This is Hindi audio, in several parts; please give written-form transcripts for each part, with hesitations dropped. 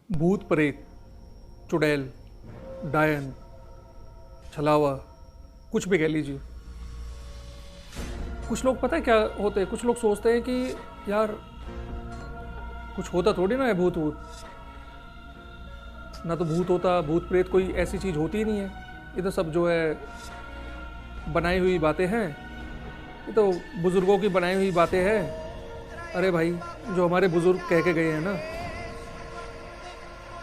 भूत प्रेत, चुड़ैल, डायन, छलावा, कुछ भी कह लीजिए। कुछ लोग पता है क्या होते हैं, कुछ लोग सोचते हैं कि यार कुछ होता थोड़ी ना है भूत वूत, ना तो भूत होता, भूत प्रेत कोई ऐसी चीज़ होती ही नहीं है। ये तो सब जो है बनाई हुई बातें हैं, ये तो बुज़ुर्गों की बनाई हुई बातें हैं। अरे भाई, जो हमारे बुज़ुर्ग कह के गए हैं ना,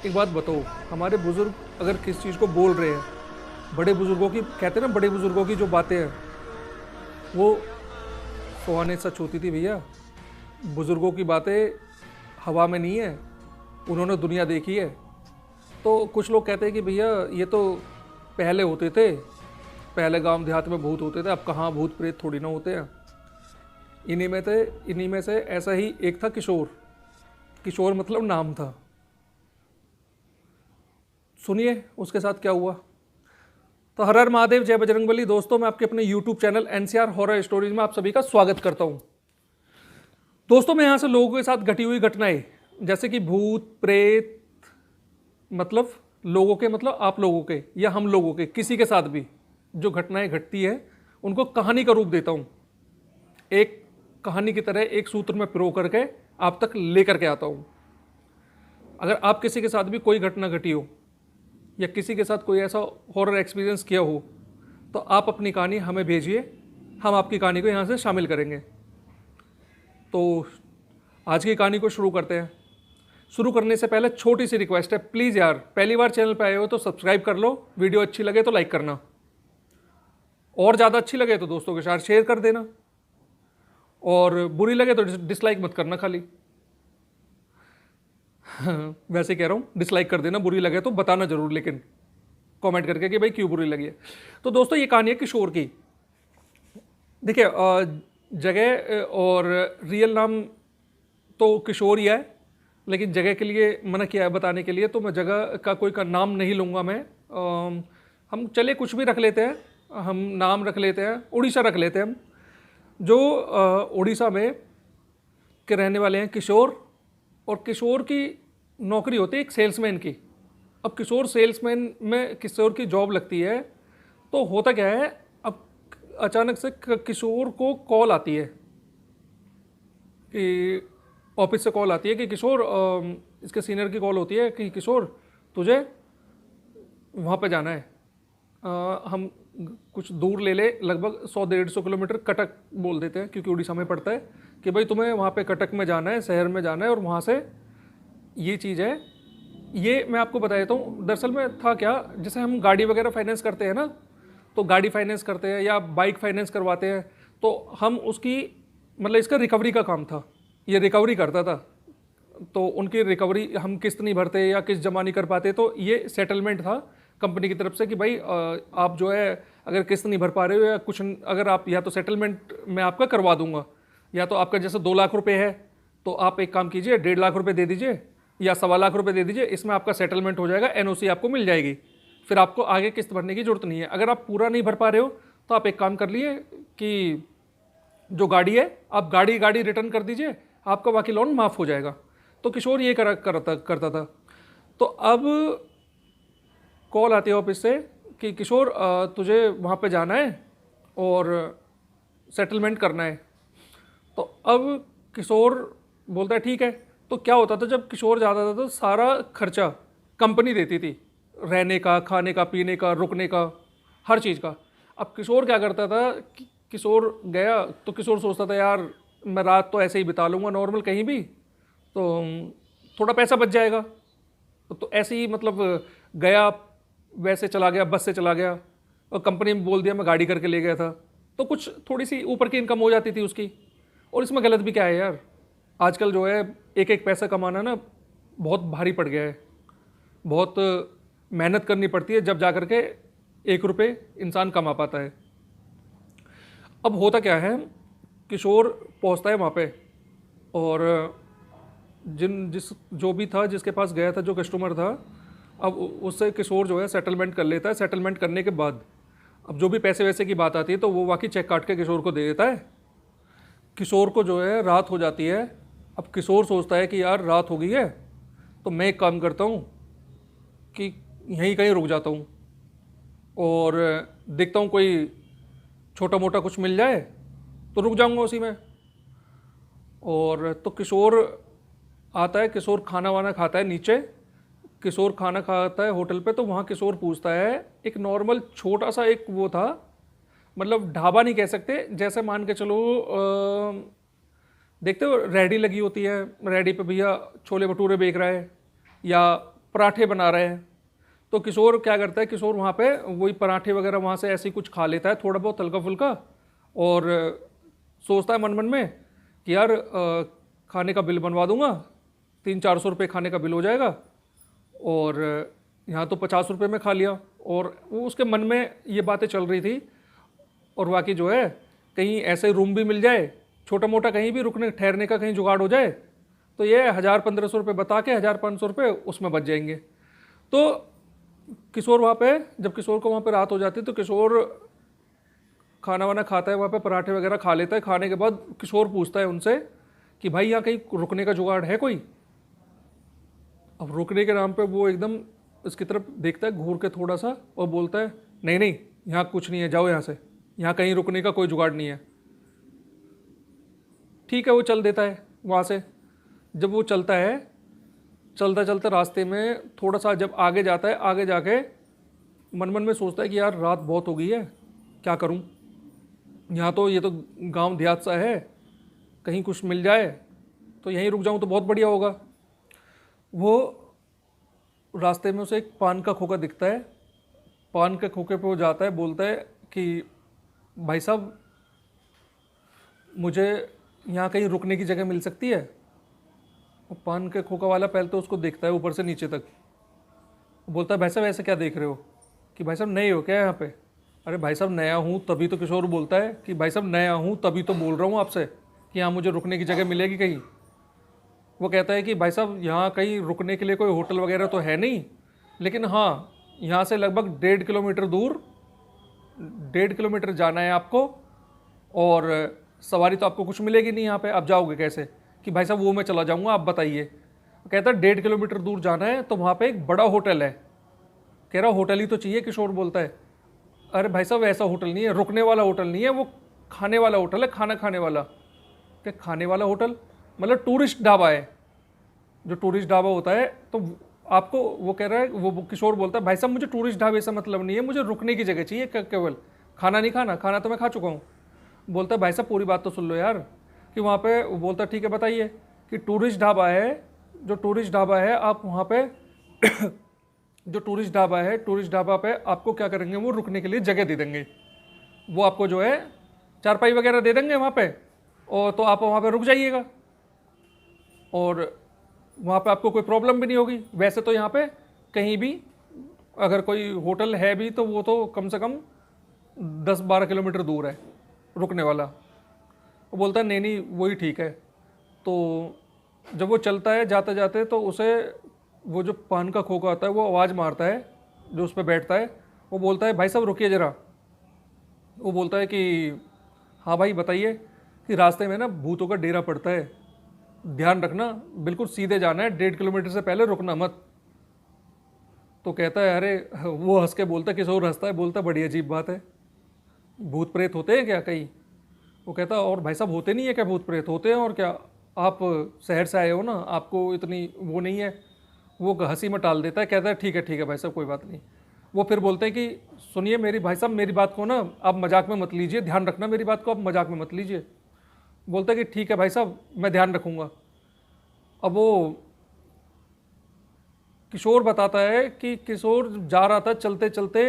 एक बात बताओ, हमारे बुज़ुर्ग अगर किस चीज़ को बोल रहे हैं, बड़े बुज़ुर्गों की कहते हैं ना, बड़े बुज़ुर्गों की जो बातें हैं वो सौ आने सच होती थी भैया। बुज़ुर्गों की बातें हवा में नहीं है, उन्होंने दुनिया देखी है। तो कुछ लोग कहते हैं कि भैया ये तो पहले होते थे, पहले गांव देहात में भूत होते थे, अब कहाँ भूत प्रेत थोड़ी ना होते हैं। इन्हीं में से ऐसा ही एक था किशोर। किशोर मतलब नाम था। सुनिए उसके साथ क्या हुआ। तो हर हर महादेव, जय बजरंगबली। दोस्तों, मैं आपके अपने YouTube channel NCR horror stories में आप सभी का स्वागत करता हूं। दोस्तों, मैं यहाँ से लोगों के साथ घटी हुई घटनाएं, जैसे कि भूत प्रेत, मतलब लोगों के, मतलब आप लोगों के या हम लोगों के, किसी के साथ भी जो घटनाएं घटती है उनको कहानी का रूप देता हूँ। एक कहानी की तरह एक सूत्र में पिरो करके आप तक लेकर के आता हूँ। अगर आप किसी के साथ भी कोई घटना घटी हो या किसी के साथ कोई ऐसा हॉरर एक्सपीरियंस किया हो, तो आप अपनी कहानी हमें भेजिए, हम आपकी कहानी को यहाँ से शामिल करेंगे। तो आज की कहानी को शुरू करते हैं। शुरू करने से पहले छोटी सी रिक्वेस्ट है, प्लीज़ यार, पहली बार चैनल पर आए हो तो सब्सक्राइब कर लो, वीडियो अच्छी लगे तो लाइक करना, और ज़्यादा अच्छी लगे तो दोस्तों के साथ शेयर कर देना, और बुरी लगे तो डिसलाइक मत करना खाली। वैसे कह रहा हूँ, डिसलाइक कर देना, बुरी लगे तो बताना जरूर, लेकिन कमेंट करके कि भाई क्यों बुरी लगी है। तो दोस्तों, ये कहानी है किशोर की। देखिए, जगह और रियल नाम तो किशोर ही है, लेकिन जगह के लिए मना किया है बताने के लिए, तो मैं जगह का कोई का नाम नहीं लूँगा मैं। हम चले कुछ भी रख लेते हैं, हम नाम रख लेते हैं, उड़ीसा रख लेते हैं हम। जो उड़ीसा में के रहने वाले हैं किशोर, और किशोर की नौकरी होती है एक सेल्समैन की। अब किशोर सेल्समैन में किशोर की जॉब लगती है, तो होता क्या है, अब अचानक से किशोर को कॉल आती है कि ऑफिस से कॉल आती है कि किशोर, इसके सीनियर की कॉल होती है कि किशोर तुझे वहाँ पे जाना है। हम कुछ दूर ले ले, लगभग 100-150 किलोमीटर, कटक बोल देते हैं क्योंकि उड़ीसा में पड़ता है, कि भाई तुम्हें वहाँ पे कटक में जाना है, शहर में जाना है, और वहाँ से ये चीज़ है। ये मैं आपको बता देता हूँ, दरअसल में था क्या, जैसे हम गाड़ी वगैरह फाइनेंस करते हैं ना, तो गाड़ी फाइनेंस करते हैं या बाइक फाइनेंस करवाते हैं, तो हम उसकी, मतलब इसका रिकवरी का काम था, ये रिकवरी करता था। तो उनकी रिकवरी, हम किस्त नहीं भरते या किस्त जमा नहीं कर पाते, तो ये सेटलमेंट था कंपनी की तरफ से कि भाई आप जो है अगर किस्त नहीं भर पा रहे हो या कुछ, अगर आप, या तो सेटलमेंट मैं आपका करवा दूंगा, या तो आपका जैसे 2 लाख रुपए है तो आप एक काम कीजिए, 1.5 लाख रुपए दे दीजिए या 1.25 लाख रुपए दे दीजिए, इसमें आपका सेटलमेंट हो जाएगा, एनओसी आपको मिल जाएगी, फिर आपको आगे किस्त भरने की जरूरत नहीं है। अगर आप पूरा नहीं भर पा रहे हो तो आप एक काम कर लिए कि जो गाड़ी है, आप गाड़ी रिटर्न कर दीजिए, आपका बाकी लोन माफ़ हो जाएगा। तो किशोर ये करता था। तो अब कॉल आती है ऑफिस से कि किशोर तुझे वहाँ पे जाना है और सेटलमेंट करना है। तो अब किशोर बोलता है ठीक है। तो क्या होता था, जब किशोर जाता था तो सारा खर्चा कंपनी देती थी, रहने का, खाने का, पीने का, रुकने का, हर चीज़ का। अब किशोर क्या करता था, किशोर गया तो किशोर सोचता था यार मैं रात तो ऐसे ही बिता लूँगा नॉर्मल कहीं भी, तो थोड़ा पैसा बच जाएगा। तो ऐसे ही मतलब गया, वैसे चला गया, बस से चला गया, और कंपनी में बोल दिया मैं गाड़ी करके ले गया था, तो कुछ थोड़ी सी ऊपर की इनकम हो जाती थी उसकी। और इसमें गलत भी क्या है यार, आजकल जो है एक एक पैसा कमाना ना बहुत भारी पड़ गया है, बहुत मेहनत करनी पड़ती है, जब जा कर के 1 रुपये इंसान कमा पाता है। अब होता क्या है, किशोर पहुंचता है वहाँ पे, और जो भी था, जिसके पास गया था, जो कस्टमर था, अब उससे किशोर जो है सेटलमेंट कर लेता है। सेटलमेंट करने के बाद अब जो भी पैसे वैसे की बात आती है तो वो बाकी चेक काट के किशोर को दे देता है। किशोर को जो है रात हो जाती है। अब किशोर सोचता है कि यार रात हो गई है, तो मैं एक काम करता हूँ कि यहीं कहीं रुक जाता हूँ और देखता हूँ कोई छोटा मोटा कुछ मिल जाए तो रुक जाऊँगा उसी में। और तो किशोर आता है, किशोर खाना वाना खाता है नीचे। किशोर खाना खाता है होटल पे, तो वहाँ किशोर पूछता है, एक नॉर्मल छोटा सा एक वो था, मतलब ढाबा नहीं कह सकते, जैसे मान के चलो देखते हो रेडी लगी होती है, रेडी पे भैया छोले भटूरे बेच रहा है या पराठे बना रहे हैं। तो किशोर क्या करता है, किशोर वहाँ पे वही पराठे वगैरह वहाँ से ऐसे ही कुछ खा लेता है, थोड़ा बहुत हल्का फुल्का, और सोचता है मन मन में कि यार खाने का बिल बनवा दूंगा, 300-400 रुपये खाने का बिल हो जाएगा, और यहाँ तो 50 रुपये में खा लिया। और वो उसके मन में ये बातें चल रही थी। और बाकी जो है कहीं ऐसे रूम भी मिल जाए, छोटा मोटा कहीं भी रुकने ठहरने का कहीं जुगाड़ हो जाए, तो ये 1000-1500 रुपये बता के 1500 रुपये उसमें बच जाएंगे। तो किशोर वहाँ पे, जब किशोर को वहाँ पे रात हो जाती है तो किशोर खाना वाना खाता है, वहाँ पे पराठे वगैरह खा लेता है। खाने के बाद किशोर पूछता है उनसे कि भाई यहाँ कहीं रुकने का जुगाड़ है कोई। अब रुकने के नाम पे वो एकदम इसकी तरफ देखता है घूर के थोड़ा सा और बोलता है, नहीं नहीं यहाँ कुछ नहीं है, जाओ यहाँ से, यहाँ कहीं रुकने का कोई जुगाड़ नहीं है। ठीक है, वो चल देता है वहाँ से। जब वो चलता है, चलता चलता रास्ते में थोड़ा सा जब आगे जाता है, आगे जाके मन मन में सोचता है कि यार रात बहुत हो गई है, क्या करूं, यहाँ तो ये तो गांव देहात सा है, कहीं कुछ मिल जाए तो यहीं रुक जाऊं तो बहुत बढ़िया होगा। वो रास्ते में उसे एक पान का खोखा दिखता है। पान के खोखे पे वो जाता है, बोलता है कि भाई साहब मुझे यहाँ कहीं रुकने की जगह मिल सकती है। वो पान के खोखा वाला पहले तो उसको देखता है ऊपर से नीचे तक, बोलता है भाई साहब ऐसे क्या देख रहे हो, कि भाई साहब नए हो क्या यहाँ पे। अरे भाई साहब नया हूँ तभी तो, किशोर बोलता है कि भाई साहब नया हूँ तभी तो बोल रहा हूँ आपसे कि यहाँ मुझे रुकने की जगह मिलेगी कहीं। वो कहता है कि भाई साहब यहाँ कहीं रुकने के लिए कोई होटल वगैरह तो है नहीं, लेकिन हाँ यहाँ से लगभग 1.5 किलोमीटर दूर, 1.5 किलोमीटर जाना है आपको, और सवारी तो आपको कुछ मिलेगी नहीं यहाँ पे, आप जाओगे कैसे। कि भाई साहब वो मैं चला जाऊँगा, आप बताइए। कहता है 1.5 किलोमीटर दूर जाना है तो वहाँ पे एक बड़ा होटल है। कह रहा होटल ही तो चाहिए। किशोर बोलता है अरे भाई साहब ऐसा होटल नहीं है, रुकने वाला होटल नहीं है, वो खाने वाला होटल है, खाना खाने वाला। क्या खाने वाला होटल, मतलब टूरिस्ट ढाबा है। जो टूरिस्ट ढाबा होता है तो आपको, वो कह रहा है, वो किशोर बोलता है भाई साहब मुझे टूरिस्ट ढाबे से मतलब नहीं है, मुझे रुकने की जगह चाहिए केवल, खाना नहीं खाना, खाना तो मैं खा चुका हूँ। बोलता है भाई साहब पूरी बात तो सुन लो यार। कि वहाँ पे वो बोलता है ठीक है बताइए। कि टूरिस्ट ढाबा है, जो टूरिस्ट ढाबा है आप वहाँ पे जो टूरिस्ट ढाबा है, टूरिस्ट ढाबा पे आपको क्या करेंगे, वो रुकने के लिए जगह दे देंगे। वो आपको जो है चारपाई वगैरह दे देंगे वहाँ पे, और तो आप वहाँ पे रुक जाइएगा और वहाँ पे आपको कोई प्रॉब्लम भी नहीं होगी। वैसे तो यहाँ पे कहीं भी अगर कोई होटल है भी तो वो तो कम से कम 10-12 किलोमीटर दूर है रुकने वाला। वो बोलता है नहीं नहीं वही ठीक है। तो जब वो चलता है जाते जाते तो उसे वो जो पान का खोखा आता है वो आवाज़ मारता है, जो उस पर बैठता है। वो बोलता है भाई साहब रुकिए ज़रा। वो बोलता है कि हाँ भाई बताइए। कि रास्ते में ना भूतों का डेरा पड़ता है, ध्यान रखना, बिल्कुल सीधे जाना है, 1.5 किलोमीटर से पहले रुकना मत। तो कहता है अरे, वो हंस के बोलता है, किशोर हंसता है, बोलता है बड़ी अजीब बात है, भूत प्रेत होते हैं क्या कहीं। वो कहता और भाई साहब होते नहीं है क्या, भूत प्रेत होते हैं, और क्या आप शहर से आए हो ना, आपको इतनी वो नहीं है। वो हंसी में टाल देता है, कहता है ठीक है भाई साहब कोई बात नहीं। वो फिर बोलते हैं कि सुनिए मेरी भाई साहब, मेरी बात को ना आप मजाक में मत लीजिए, ध्यान रखना मेरी बात को आप मजाक में मत लीजिए। बोलता है कि ठीक है भाई साहब मैं ध्यान रखूँगा। अब वो किशोर बताता है कि किशोर जा रहा था चलते चलते,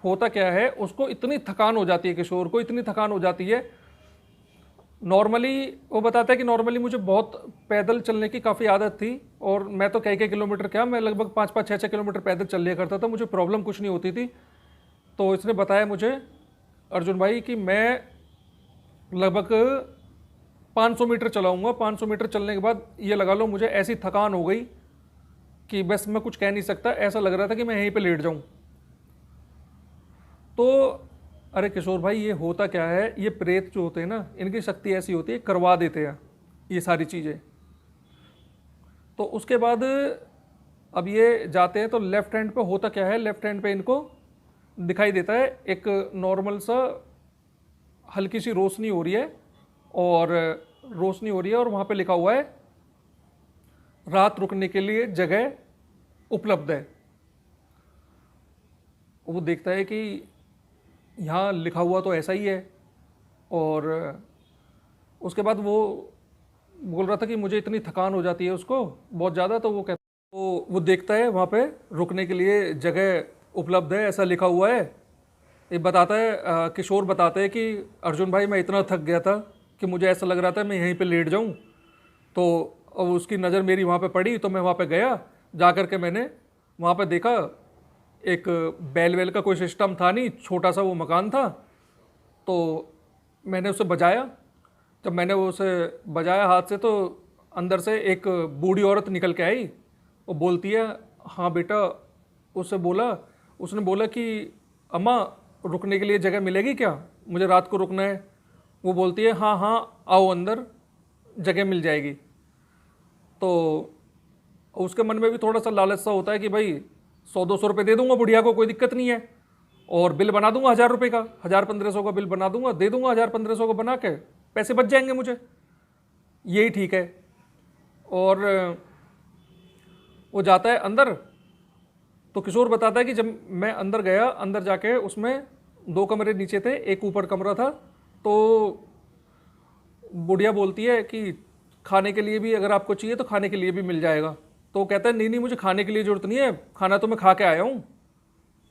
होता क्या है उसको इतनी थकान हो जाती है, किशोर को इतनी थकान हो जाती है। नॉर्मली वो बताता है कि नॉर्मली मुझे बहुत पैदल चलने की काफ़ी आदत थी, और मैं तो कई किलोमीटर, क्या मैं लगभग 5-5, 6-6 किलोमीटर पैदल चल लिया करता था, मुझे प्रॉब्लम कुछ नहीं होती थी। तो इसने बताया मुझे अर्जुन भाई कि मैं लगभग 500 मीटर चलाऊँगा। 500 मीटर चलने के बाद ये लगा लो मुझे ऐसी थकान हो गई कि बस मैं कुछ कह नहीं सकता, ऐसा लग रहा था कि मैं यहीं पे लेट जाऊं। तो अरे किशोर भाई ये होता क्या है, ये प्रेत जो होते हैं ना, इनकी शक्ति ऐसी होती है, करवा देते हैं ये सारी चीज़ें। तो उसके बाद अब ये जाते हैं तो लेफ्ट हैंड पे होता क्या है, लेफ्ट हैंड पे इनको दिखाई देता है एक नॉर्मल सा हल्की सी रोशनी हो रही है, और रोशनी हो रही है और वहाँ पे लिखा हुआ है रात रुकने के लिए जगह उपलब्ध है। वो देखता है कि यहाँ लिखा हुआ तो ऐसा ही है, और उसके बाद वो बोल रहा था कि मुझे इतनी थकान हो जाती है उसको बहुत ज़्यादा, तो वो कहता वो देखता है वहाँ पे रुकने के लिए जगह उपलब्ध है ऐसा लिखा हुआ है। ये बताता है किशोर बताते हैं कि अर्जुन भाई मैं इतना थक गया था कि मुझे ऐसा लग रहा था मैं यहीं पे लेट जाऊँ, तो अब उसकी नज़र मेरी वहाँ पे पड़ी तो मैं वहाँ पे गया, जा कर के मैंने वहाँ पे देखा एक बैल वैल का कोई सिस्टम था नहीं, छोटा सा वो मकान था, तो मैंने उसे बजाया। जब मैंने उसे बजाया हाथ से तो अंदर से एक बूढ़ी औरत निकल के आई। वो बोलती है हाँ बेटा, उसने बोला कि अम्मा रुकने के लिए जगह मिलेगी क्या, मुझे रात को रुकना है। वो बोलती है हाँ हाँ आओ अंदर, जगह मिल जाएगी। तो उसके मन में भी थोड़ा सा लालच सा होता है कि भाई 100-200 रुपये दे दूंगा बुढ़िया को, कोई दिक्कत नहीं है, और बिल बना दूंगा 1000 रुपये का, 1000-1500 का बिल बना दूंगा, दे दूंगा 1000-1500 को बना के, पैसे बच जाएंगे मुझे, यही ठीक है। और वो जाता है अंदर। तो किशोर बताता है कि जब मैं अंदर गया, अंदर जाके उसमें 2 कमरे नीचे थे, एक ऊपर कमरा था। तो बुढ़िया बोलती है कि खाने के लिए भी अगर आपको चाहिए तो खाने के लिए भी मिल जाएगा। तो वो कहता है नहीं नहीं मुझे खाने के लिए ज़रूरत नहीं है, खाना तो मैं खा के आया हूँ,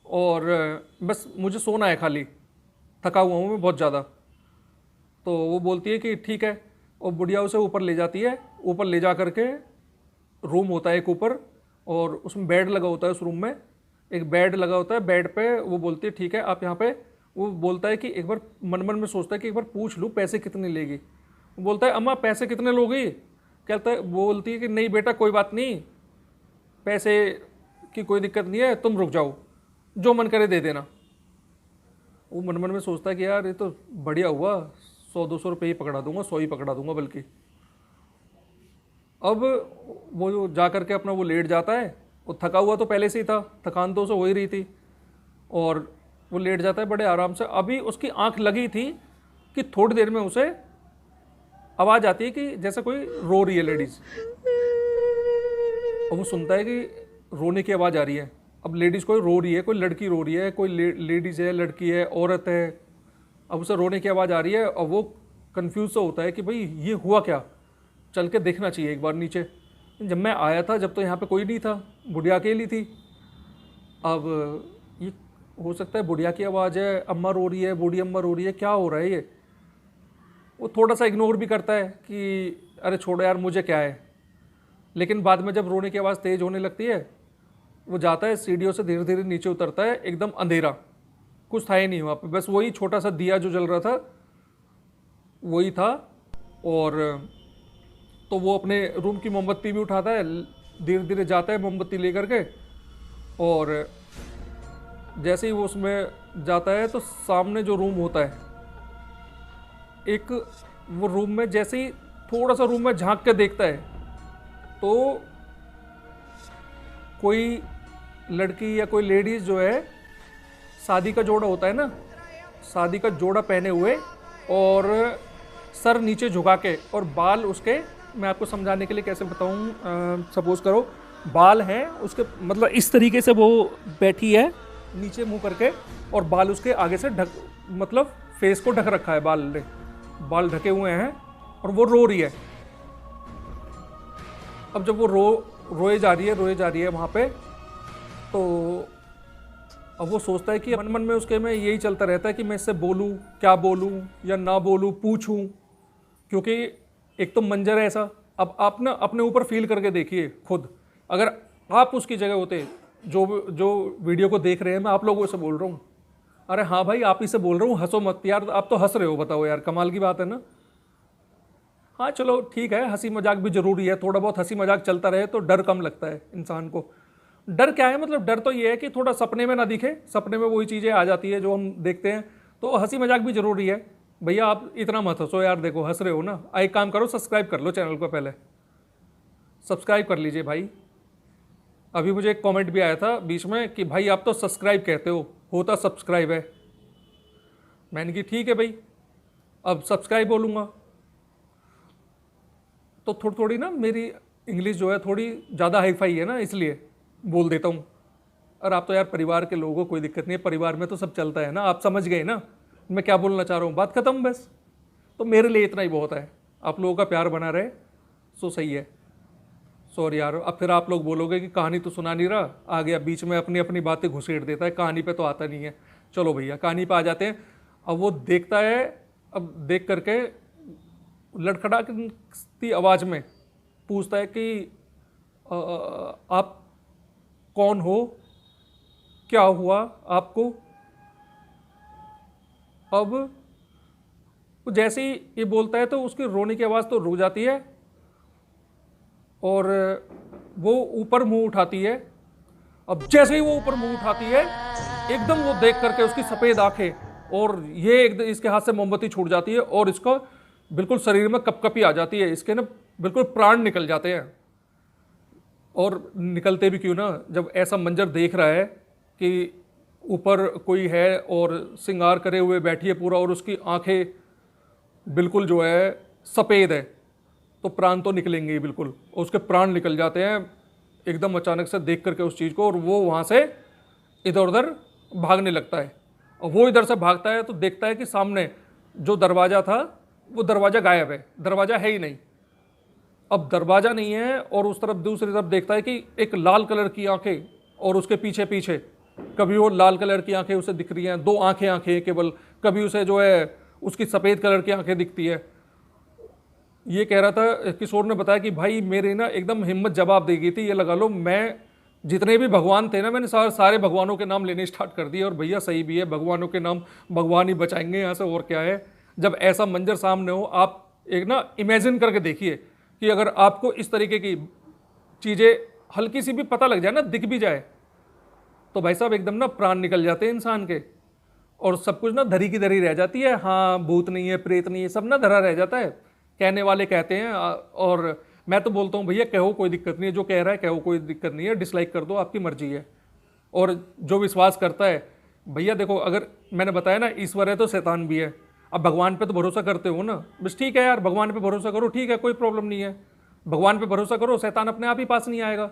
और बस मुझे सोना है खाली, थका हुआ हूँ मैं बहुत ज़्यादा। तो वो बोलती है कि ठीक है, और बुढ़िया उसे ऊपर ले जाती है। ऊपर ले जा करके रूम होता है एक ऊपर, और उसमें बेड लगा होता है, उस रूम में एक बेड लगा होता है। बेड पे वो बोलती है ठीक है आप यहाँ पे, वो बोलता है कि एक बार मन मन में सोचता है कि एक बार पूछ लूँ पैसे कितने लेगी। वो बोलता है अम्मा पैसे कितने लोगी, कहता है, बोलती है कि नहीं बेटा कोई बात नहीं, पैसे की कोई दिक्कत नहीं है, तुम रुक जाओ, जो मन करे दे देना। वो मन मन में सोचता है कि यार ये तो बढ़िया हुआ, 100-200 रुपये ही पकड़ा दूंगा, 100 ही पकड़ा दूंगा बल्कि। अब वो जो जा करके अपना वो लेट जाता है। वो थका हुआ तो पहले से ही था, थकान तो उसे हो ही रही थी, और वो लेट जाता है बड़े आराम से। अभी उसकी आंख लगी थी कि थोड़ी देर में उसे आवाज़ आती है कि जैसे कोई रो रही है लेडीज़, और वो सुनता है कि रोने की आवाज़ आ रही है। अब लेडीज़ कोई रो रही है, कोई लड़की रो रही है, कोई लेडीज़ है, लड़की है, औरत है। अब उसे रोने की आवाज़ आ रही है, और वो कंफ्यूज सा होता है कि भाई ये हुआ क्या, चल के देखना चाहिए एक बार नीचे। जब मैं आया था जब तो यहाँ पे कोई नहीं था, बुढ़िया अकेली थी। अब ये हो सकता है बुढ़िया की आवाज़ है, अम्मा रो रही है, बूढ़ी अम्मा रो रही है, क्या हो रहा है ये। वो थोड़ा सा इग्नोर भी करता है कि अरे छोड़ो यार मुझे क्या है। लेकिन बाद में जब रोने की आवाज़ तेज़ होने लगती है, वो जाता है सीढ़ियों से धीरे धीरे नीचे उतरता है। एकदम अंधेरा, कुछ था ही नहीं वहाँ पे, बस वही छोटा सा दिया जो जल रहा था वही था। और तो वो अपने रूम की मोमबत्ती भी उठाता है, धीरे धीरे जाता है मोमबत्ती लेकर के, और जैसे ही वो उसमें जाता है तो सामने जो रूम होता है एक, वो रूम में जैसे ही थोड़ा सा रूम में झांक के देखता है तो कोई लड़की या कोई लेडीज़ जो है, शादी का जोड़ा होता है ना, शादी का जोड़ा पहने हुए और सर नीचे झुका के, और बाल उसके, मैं आपको समझाने के लिए कैसे बताऊं, सपोज करो बाल हैं उसके, मतलब इस तरीके से वो बैठी है नीचे मुंह करके, और बाल उसके आगे से ढक, मतलब फेस को ढक रखा है, बाल ढके हुए हैं, और वो रो रही है। अब जब वो रोए जा रही है वहाँ पे, तो अब वो सोचता है कि मन मन में उसके में यही चलता रहता है कि मैं इससे बोलूँ, क्या बोलूँ या ना बोलूँ, पूछूँ, क्योंकि एक तो मंजर है ऐसा। अब आप ना अपने ऊपर फील करके देखिए खुद, अगर आप उसकी जगह होते, जो वीडियो को देख रहे हैं, मैं आप लोगों से बोल रहा हूँ, अरे हाँ भाई आप ही से बोल रहा हूँ, हंसो मत यार, आप तो हंस रहे हो, बताओ यार, कमाल की बात है ना। हाँ चलो ठीक है, हंसी मजाक भी जरूरी है, थोड़ा बहुत हंसी मजाक चलता रहे तो डर कम लगता है इंसान को। डर क्या है, मतलब डर तो ये है कि थोड़ा सपने में ना दिखे, सपने में वही चीज़ें आ जाती है जो हम देखते हैं, तो हंसी मजाक भी जरूरी है। भैया आप इतना मत हंसो यार, देखो हंस रहे हो ना, एक काम करो सब्सक्राइब कर लो चैनल को, पहले सब्सक्राइब कर लीजिए भाई। अभी मुझे एक कमेंट भी आया था बीच में कि भाई आप तो सब्सक्राइब कहते हो, होता सब्सक्राइब है। मैंने कि ठीक है भाई, अब सब्सक्राइब बोलूँगा। तो थोड़ी थोड़ी ना मेरी इंग्लिश जो है थोड़ी ज़्यादा हाई फाई है ना, इसलिए बोल देता हूँ। और आप तो यार परिवार के लोगों को कोई दिक्कत नहीं है, परिवार में तो सब चलता है ना, आप समझ गए ना मैं क्या बोलना चाह रहा हूँ, बात खत्म बस। तो मेरे लिए इतना ही बहुत है, आप लोगों का प्यार बना रहे सो सही है। सॉरी यार, अब फिर आप लोग बोलोगे कि कहानी तो सुना नहीं रहा, आ गया बीच में अपनी अपनी बातें घुसेड़ देता है, कहानी पे तो आता नहीं है। चलो भैया कहानी पे आ जाते हैं। अब वो देखता है, अब देख करके लड़खड़ाती आवाज़ में पूछता है कि आप कौन हो, क्या हुआ आपको। अब वो जैसे ही ये बोलता है तो उसकी रोने की आवाज़ तो रुक जाती है और वो ऊपर मुंह उठाती है। अब जैसे ही वो ऊपर मुंह उठाती है, एकदम वो देख करके उसकी सफ़ेद आंखें और ये एकदम इसके हाथ से मोमबत्ती छूट जाती है और इसका बिल्कुल शरीर में कपकपी आ जाती है, इसके ना बिल्कुल प्राण निकल जाते हैं। और निकलते भी क्यों ना, जब ऐसा मंजर देख रहा है कि ऊपर कोई है और श्रृंगार करे हुए बैठी है पूरा और उसकी आंखें बिल्कुल जो है सफ़ेद है, तो प्राण तो निकलेंगे ही बिल्कुल। और उसके प्राण निकल जाते हैं एकदम अचानक से देख करके उस चीज़ को, और वो वहाँ से इधर उधर भागने लगता है। और वो इधर से भागता है तो देखता है कि सामने जो दरवाज़ा था वो दरवाज़ा गायब है, दरवाज़ा है ही नहीं। अब दरवाज़ा नहीं है और उस तरफ दूसरी तरफ देखता है कि एक लाल कलर की आंखें और उसके पीछे पीछे कभी वो लाल कलर की आंखें उसे दिख रही हैं, दो आंखें केवल, कभी उसे जो है उसकी सफ़ेद कलर की आंखें दिखती है। ये कह रहा था, किशोर ने बताया कि भाई मेरे ना एकदम हिम्मत जवाब दे गई थी, ये लगा लो मैं जितने भी भगवान थे ना मैंने सारे भगवानों के नाम लेने स्टार्ट कर दिए। और भैया सही भी है, भगवानों के नाम भगवान ही बचाएंगे यहाँ से, और क्या है। जब ऐसा मंजर सामने हो, आप एक ना इमेजिन करके देखिए कि अगर आपको इस तरीके की चीज़ें हल्की सी भी पता लग जाए ना, दिख भी जाए, तो भाई साहब एकदम ना प्राण निकल जाते हैं इंसान के, और सब कुछ ना धरी की धरी रह जाती है। हाँ भूत नहीं है, प्रेत नहीं है, सब ना धरा रह जाता है। कहने वाले कहते हैं और मैं तो बोलता हूँ भैया कहो कोई दिक्कत नहीं है, जो कह रहा है कहो कोई दिक्कत नहीं है, डिसलाइक कर दो आपकी मर्जी है। और जो विश्वास करता है भैया देखो, अगर मैंने बताया ना ईश्वर है तो शैतान भी है। अब भगवान पे तो भरोसा करते हो ना, बस ठीक है यार, भगवान पे भरोसा करो, ठीक है कोई प्रॉब्लम नहीं है, भगवान पे भरोसा करो, शैतान अपने आप ही पास नहीं आएगा।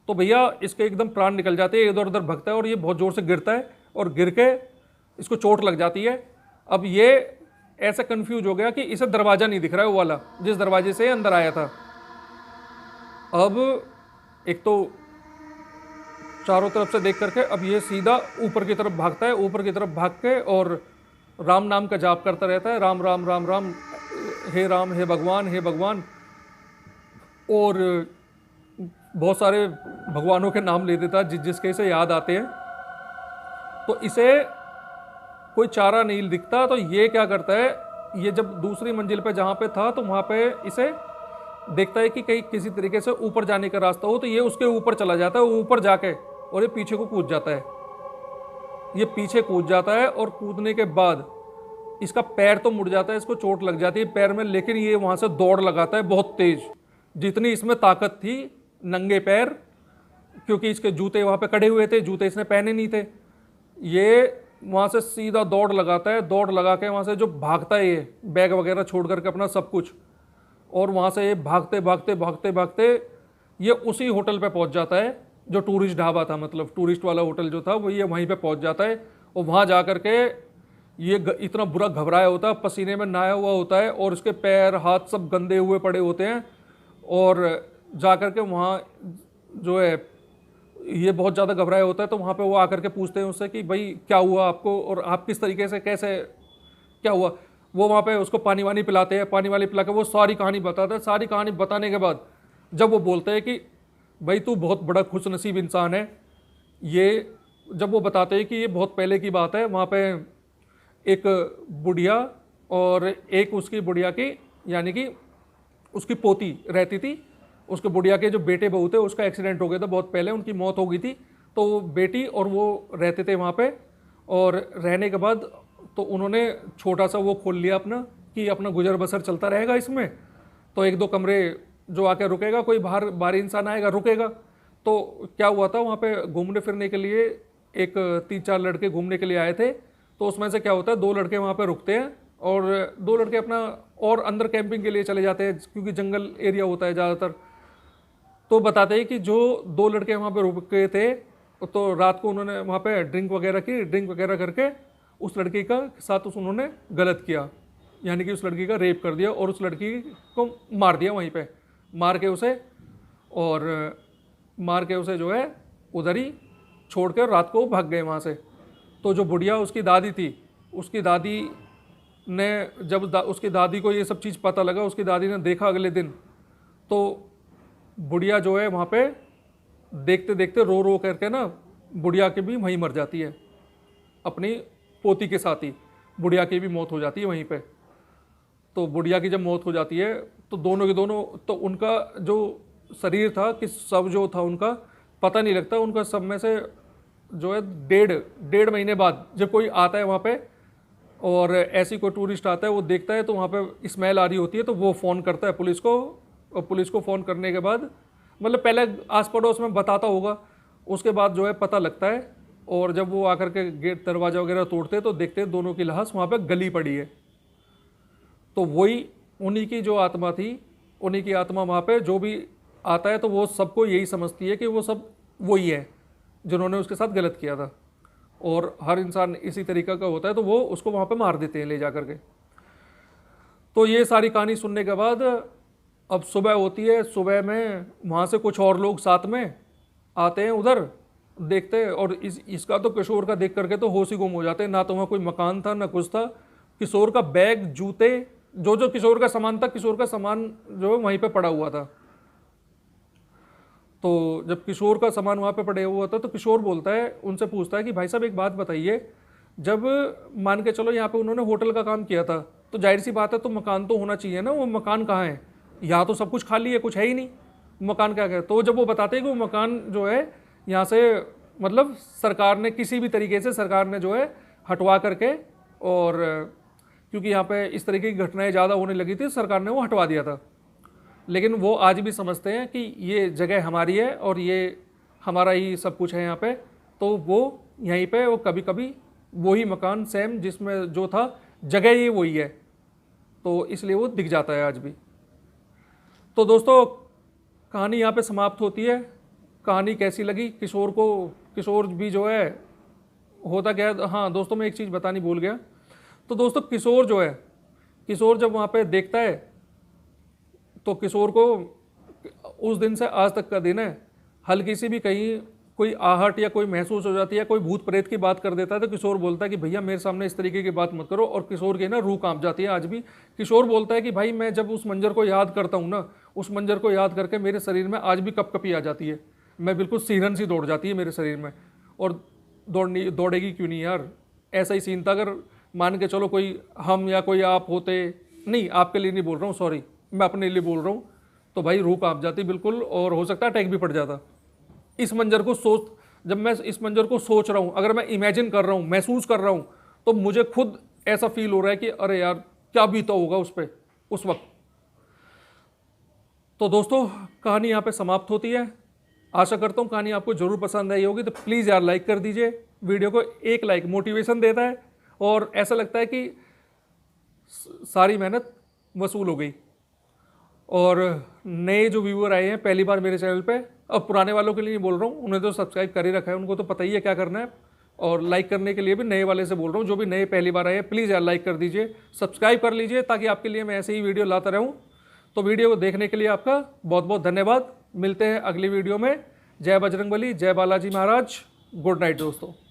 तो भैया इसके एकदम प्राण निकल जाते हैं, इधर उधर भगता है और ये बहुत ज़ोर से गिरता है और गिर के इसको चोट लग जाती है। अब ये ऐसा कंफ्यूज हो गया कि इसे दरवाज़ा नहीं दिख रहा है, वो वाला जिस दरवाजे से अंदर आया था। अब एक तो चारों तरफ से देख करके अब ये सीधा ऊपर की तरफ भागता है, ऊपर की तरफ भाग के और राम नाम का जाप करता रहता है, राम राम राम राम, राम हे भगवान हे भगवान। और बहुत सारे भगवानों के नाम ले देता है जिसके इसे याद आते हैं। तो इसे कोई चारा नहीं दिखता, तो ये क्या करता है, ये जब दूसरी मंजिल पे जहाँ पे था तो वहाँ पे इसे देखता है कि कहीं किसी तरीके से ऊपर जाने का रास्ता हो, तो ये उसके ऊपर चला जाता है, ऊपर जाके और ये पीछे को कूद जाता है। ये पीछे कूद जाता है और कूदने के बाद इसका पैर तो मुड़ जाता है, इसको चोट लग जाती है पैर में, लेकिन ये वहाँ से दौड़ लगाता है बहुत तेज, जितनी इसमें ताकत थी, नंगे पैर, क्योंकि इसके जूते वहाँ पे कड़े हुए थे, जूते इसने पहने नहीं थे। ये वहाँ से सीधा दौड़ लगाता है, दौड़ लगा के वहाँ से जो भागता है ये बैग वगैरह छोड़ करके अपना सब कुछ, और वहाँ से ये भागते भागते भागते भागते ये उसी होटल पे पहुँच जाता है जो टूरिस्ट ढाबा था, मतलब टूरिस्ट वाला होटल जो था वो, ये वहीं पे पहुँच जाता है। और वहाँ जा कर के ये इतना बुरा घबराया होता है, पसीने में नहाया हुआ होता है और उसके पैर हाथ सब गंदे हुए पड़े होते हैं। और जा कर के वहाँ जो है ये बहुत ज़्यादा घबराया होता है, तो वहाँ पे वो आकर के पूछते हैं उससे कि भाई क्या हुआ आपको और आप किस तरीके से कैसे क्या हुआ। वो वहाँ पे उसको पानी वानी पिलाते हैं, पानी वानी पिला के वो सारी कहानी बताता है। सारी कहानी बताने के बाद जब वो बोलते हैं कि भाई तू बहुत बड़ा खुशनसीब इंसान है, ये जब वो बताते हैं कि ये बहुत पहले की बात है, वहाँ पे एक बुढ़िया और एक उसकी बुढ़िया की यानी कि उसकी पोती रहती थी, उसके बुढ़िया के जो बेटे बहू थे उसका एक्सीडेंट हो गया था बहुत पहले, उनकी मौत हो गई थी। तो वो बेटी और वो रहते थे वहाँ पे, और रहने के बाद तो उन्होंने छोटा सा वो खोल लिया अपना कि अपना गुजर बसर चलता रहेगा इसमें, तो एक दो कमरे जो आके रुकेगा, कोई बाहरी इंसान आएगा रुकेगा। तो क्या हुआ था, वहाँ पे घूमने फिरने के लिए एक 3-4 लड़के घूमने के लिए आए थे। तो उसमें से क्या होता है, 2 लड़के वहाँ पे रुकते हैं और 2 लड़के अपना और अंदर कैंपिंग के लिए चले जाते हैं, क्योंकि जंगल एरिया होता है ज़्यादातर। तो बताते हैं कि जो 2 लड़के वहाँ पे रुके थे, तो रात को उन्होंने वहाँ पे ड्रिंक वगैरह करके उस लड़की का साथ उन्होंने गलत किया, यानी कि उस लड़की का रेप कर दिया और उस लड़की को मार दिया वहीं पे, मार के उसे जो है उधर ही छोड़ कर रात को भाग गए वहाँ से। तो जो बुढ़िया उसकी दादी थी, उसकी दादी ने जब उसकी दादी को ये सब चीज़ पता लगा, उसकी दादी ने देखा अगले दिन, तो बुढ़िया जो है वहाँ पे देखते देखते रो रो करके ना बुढ़िया की भी वहीं मर जाती है, अपनी पोती के साथ ही बुढ़िया की भी मौत हो जाती है वहीं पे। तो बुढ़िया की जब मौत हो जाती है तो दोनों के दोनों, तो उनका जो शरीर था कि सब जो था उनका पता नहीं लगता, उनका सब में से जो है डेढ़ महीने बाद जब कोई आता है वहाँ पे और ऐसी कोई टूरिस्ट आता है, वो देखता है तो वहाँ पे स्मेल आ रही होती है, तो वो फ़ोन करता है पुलिस को, और पुलिस को फ़ोन करने के बाद मतलब पहले आस पड़ोस में बताता होगा, उसके बाद जो है पता लगता है। और जब वो आकर के गेट दरवाज़ा वगैरह तोड़ते तो देखते हैं दोनों की लाश वहाँ पे गली पड़ी है। तो वही उन्हीं की जो आत्मा थी, उन्हीं की आत्मा वहाँ पे जो भी आता है तो वो सबको यही समझती है कि वो सब वही है जिन्होंने उसके साथ गलत किया था, और हर इंसान इसी तरीका का होता है, तो वो उसको वहाँ पे मार देते हैं ले जा करके। तो ये सारी कहानी सुनने के बाद अब सुबह होती है, सुबह में वहाँ से कुछ और लोग साथ में आते हैं उधर देखते हैं, और इसका तो किशोर का देख करके तो होश ही गुम हो जाते हैं। ना तो वहाँ कोई मकान था ना कुछ था, किशोर का बैग, जूते, जो जो किशोर का सामान था, किशोर का सामान जो है वहीं पे पड़ा हुआ था। तो जब किशोर का सामान वहाँ पे पड़े हुआ था तो किशोर बोलता है, उनसे पूछता है कि भाई साहब एक बात बताइए, जब मान के चलो यहाँ पे उन्होंने होटल का काम किया था तो जाहिर सी बात है तो मकान तो होना चाहिए ना, वो मकान कहाँ है? यहाँ तो सब कुछ खाली है, कुछ है ही नहीं, मकान क्या है? तो जब वो बताते हैं कि वो मकान जो है यहाँ से मतलब सरकार ने किसी भी तरीके से सरकार ने जो है हटवा करके, और क्योंकि यहाँ पे इस तरीके की घटनाएं ज़्यादा होने लगी थी, सरकार ने वो हटवा दिया था। लेकिन वो आज भी समझते हैं कि ये जगह हमारी है और ये हमारा ही सब कुछ है यहाँ पे, तो वो यहीं पे वो कभी कभी वही मकान सेम जिसमें जो था जगह ही वही है, तो इसलिए वो दिख जाता है आज भी। तो दोस्तों कहानी यहाँ पे समाप्त होती है। कहानी कैसी लगी किशोर को? किशोर भी जो है होता क्या है, हाँ दोस्तों मैं एक चीज़ बतानी भूल गया। तो दोस्तों किशोर जो है, किशोर जब वहाँ पे देखता है तो किशोर को उस दिन से आज तक का दिन है, हल्की सी भी कहीं कोई आहट या कोई महसूस हो जाती है, कोई भूत प्रेत की बात कर देता है तो किशोर बोलता है कि भैया मेरे सामने इस तरीके की बात मत करो, और किशोर की ना रूह कांप जाती है आज भी। किशोर बोलता है कि भाई मैं जब उस मंजर को याद करता हूँ ना, उस मंजर को याद करके मेरे शरीर में आज भी कपकपी आ जाती है, मैं बिल्कुल सिहरन सी दौड़ जाती है मेरे शरीर में। और दौड़ेगी क्यों नहीं यार, ऐसा ही सीन था। अगर मान के चलो कोई हम या कोई आप होते, नहीं आपके लिए नहीं बोल रहा हूँ, सॉरी मैं अपने लिए बोल रहा हूँ, तो भाई रूह कांप जाती बिल्कुल, और हो सकता है अटैक भी पड़ जाता। इस मंजर को जब मैं इस मंजर को सोच रहा हूँ, अगर मैं इमेजिन कर रहा हूँ, महसूस कर रहा हूँ, तो मुझे खुद ऐसा फील हो रहा है कि अरे यार क्या बीता होगा उस पर उस वक्त। तो दोस्तों कहानी यहाँ पे समाप्त होती है। आशा करता हूँ कहानी आपको जरूर पसंद आई होगी, तो प्लीज़ यार लाइक कर दीजिए वीडियो को। एक लाइक मोटिवेशन देता है और ऐसा लगता है कि सारी मेहनत वसूल हो गई। और नए जो व्यूअर आए हैं पहली बार मेरे चैनल पे, अब पुराने वालों के लिए नहीं बोल रहा हूँ, उन्हें तो सब्सक्राइब कर ही रखा है, उनको तो पता ही है क्या करना है। और लाइक करने के लिए भी नए वाले से बोल रहा हूँ, जो भी नए पहली बार आए हैं प्लीज़ यार लाइक कर दीजिए, सब्सक्राइब कर लीजिए, ताकि आपके लिए मैं ऐसे ही वीडियो लाता रहूँ। तो वीडियो को देखने के लिए आपका बहुत बहुत धन्यवाद। मिलते हैं अगली वीडियो में। जय बजरंगबली, जय बालाजी महाराज, गुड नाइट दोस्तों।